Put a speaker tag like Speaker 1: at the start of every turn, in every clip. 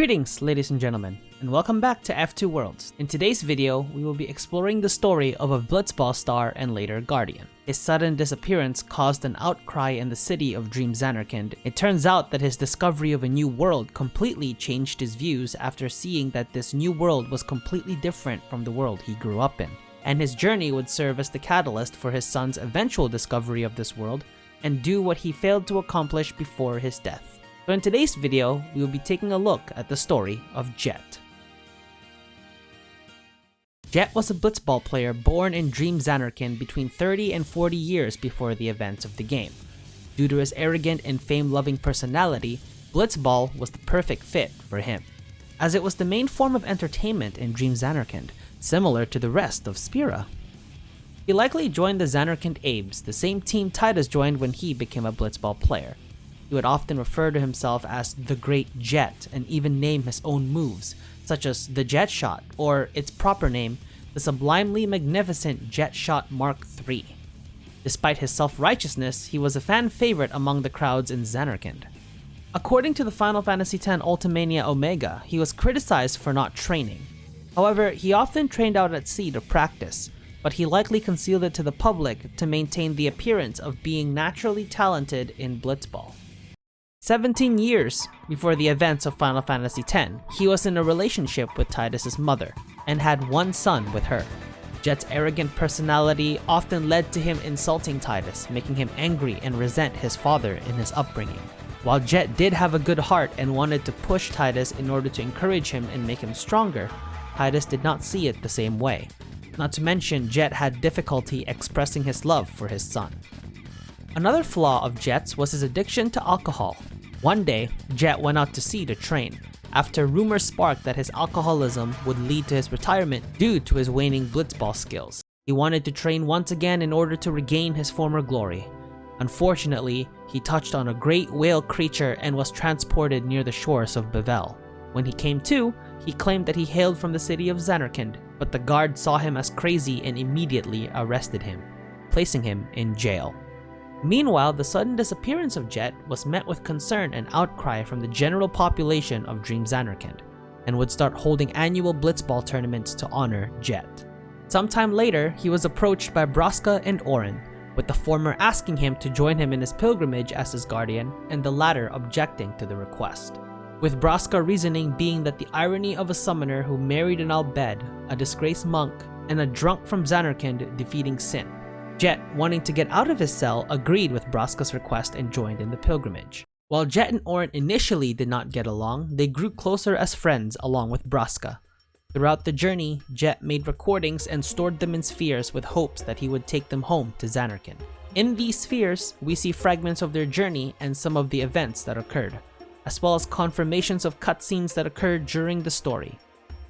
Speaker 1: Greetings, ladies and gentlemen, and welcome back to F2 Worlds. In today's video, we will be exploring the story of a Blitzball star and later Guardian. His sudden disappearance caused an outcry in the city of ZANARKAND. It turns out that his discovery of a new world completely changed his views after seeing that this new world was completely different from the world he grew up in. And his journey would serve as the catalyst for his son's eventual discovery of this world and do what he failed to accomplish before his death. So in today's video, we will be taking a look at the story of Jecht. Jecht was a Blitzball player born in ZANARKAND between 30 and 40 years before the events of the game. Due to his arrogant and fame-loving personality, Blitzball was the perfect fit for him, as it was the main form of entertainment in ZANARKAND, similar to the rest of Spira. He likely joined the ZANARKAND Abes, the same team Tidus joined when he became a Blitzball player. He would often refer to himself as the Great Jecht and even name his own moves, such as the Jet Shot, or its proper name, the Sublimely Magnificent Jet Shot Mark III. Despite his self-righteousness, he was a fan favorite among the crowds in ZANARKAND. According to the Final Fantasy X Ultimania Omega, he was criticized for not training. However, he often trained out at sea to practice, but he likely concealed it to the public to maintain the appearance of being naturally talented in Blitzball. 17 years before the events of Final Fantasy X, he was in a relationship with Tidus' mother, and had one son with her. Jecht's arrogant personality often led to him insulting Tidus, making him angry and resent his father in his upbringing. While Jecht did have a good heart and wanted to push Tidus in order to encourage him and make him stronger, Tidus did not see it the same way. Not to mention, Jecht had difficulty expressing his love for his son. Another flaw of Jecht's was his addiction to alcohol. One day, Jecht went out to sea to train, after rumors sparked that his alcoholism would lead to his retirement due to his waning Blitzball skills. He wanted to train once again in order to regain his former glory. Unfortunately, he touched on a great whale creature and was transported near the shores of Bevel. When he came to, he claimed that he hailed from the city of ZANARKAND, but the guard saw him as crazy and immediately arrested him, placing him in jail. Meanwhile, the sudden disappearance of Jecht was met with concern and outcry from the general population of ZANARKAND, and would start holding annual Blitzball tournaments to honor Jecht. Sometime later, he was approached by Braska and Auron, with the former asking him to join him in his pilgrimage as his guardian, and the latter objecting to the request. With Braska reasoning being that the irony of a summoner who married an Albed, a disgraced monk, and a drunk from ZANARKAND defeating Sin. Jecht, wanting to get out of his cell, agreed with Braska's request and joined in the pilgrimage. While Jecht and Auron initially did not get along, they grew closer as friends along with Braska. Throughout the journey, Jecht made recordings and stored them in spheres with hopes that he would take them home to ZANARKAND. In these spheres, we see fragments of their journey and some of the events that occurred, as well as confirmations of cutscenes that occurred during the story.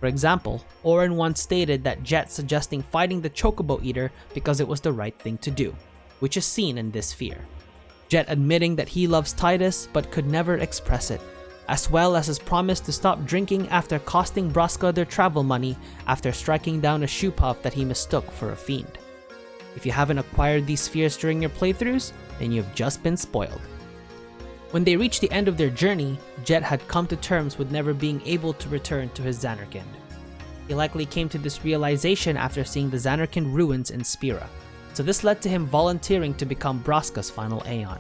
Speaker 1: For example, Auron once stated that Jecht suggesting fighting the Chocobo Eater because it was the right thing to do, which is seen in this sphere. Jecht admitting that he loves Tidus but could never express it, as well as his promise to stop drinking after costing Braska their travel money after striking down a shoe puff that he mistook for a fiend. If you haven't acquired these spheres during your playthroughs, then you've just been spoiled. When they reached the end of their journey, Jecht had come to terms with never being able to return to his ZANARKAND. He likely came to this realization after seeing the ZANARKAND ruins in Spira, so this led to him volunteering to become Braska's final Aeon,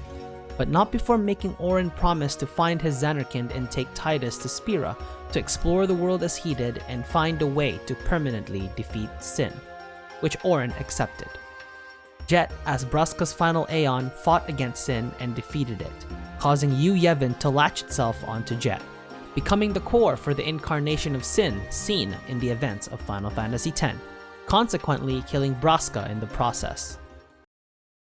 Speaker 1: but not before making Auron promise to find his ZANARKAND and take Tidus to Spira to explore the world as he did and find a way to permanently defeat Sin, which Auron accepted. Jecht, as Braska's final Aeon, fought against Sin and defeated it, causing Yu Yevon to latch itself onto Jecht, becoming the core for the incarnation of Sin seen in the events of Final Fantasy X, consequently killing Braska in the process.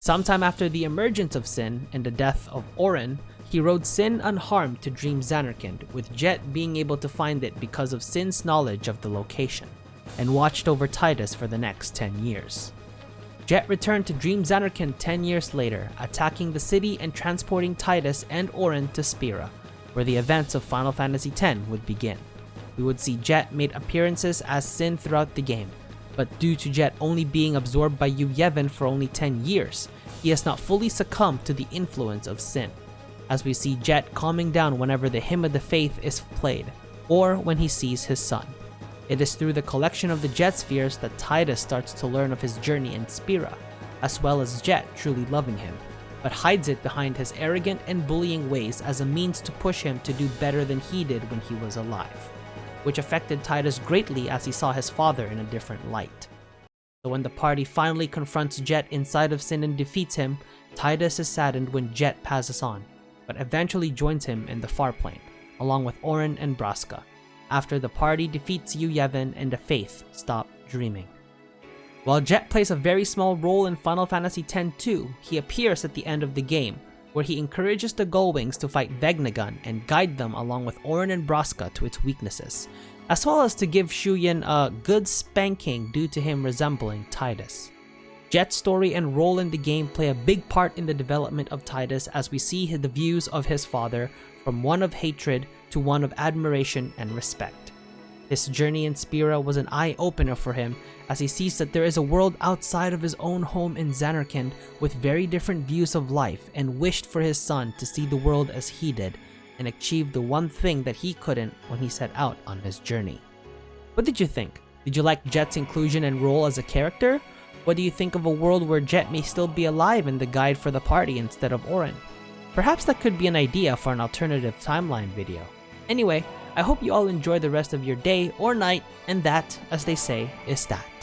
Speaker 1: Sometime after the emergence of Sin and the death of Auron, he rode Sin unharmed to ZANARKAND, with Jecht being able to find it because of Sin's knowledge of the location, and watched over Tidus for the next 10 years. Jecht returned to ZANARKAND 10 years later, attacking the city and transporting Tidus and Auron to Spira, where the events of Final Fantasy X would begin. We would see Jecht made appearances as Sin throughout the game, but due to Jecht only being absorbed by Yu Yevon for only 10 years, he has not fully succumbed to the influence of Sin, as we see Jecht calming down whenever the Hymn of the Faith is played, or when he sees his son. It is through the collection of the Jet Spheres that Tidus starts to learn of his journey in Spira, as well as Jecht truly loving him, but hides it behind his arrogant and bullying ways as a means to push him to do better than he did when he was alive, which affected Tidus greatly as he saw his father in a different light. So when the party finally confronts Jecht inside of Sin and defeats him, Tidus is saddened when Jecht passes on, but eventually joins him in the far plane, along with Auron and Braska, after the party defeats Yu Yevon and the Faith stop dreaming. While Jecht plays a very small role in Final Fantasy X-2, he appears at the end of the game, where he encourages the Gullwings to fight Vegnagun and guide them along with Auron and Braska to its weaknesses, as well as to give Shuyin a good spanking due to him resembling Tidus. Jecht's story and role in the game play a big part in the development of Tidus as we see the views of his father from one of hatred to one of admiration and respect. His journey in Spira was an eye-opener for him as he sees that there is a world outside of his own home in ZANARKAND with very different views of life, and wished for his son to see the world as he did and achieve the one thing that he couldn't when he set out on his journey. What did you think? Did you like Jecht's inclusion and role as a character? What do you think of a world where Jecht may still be alive in the guide for the party instead of Auron? Perhaps that could be an idea for an alternative timeline video. Anyway, I hope you all enjoy the rest of your day or night, and that, as they say, is that.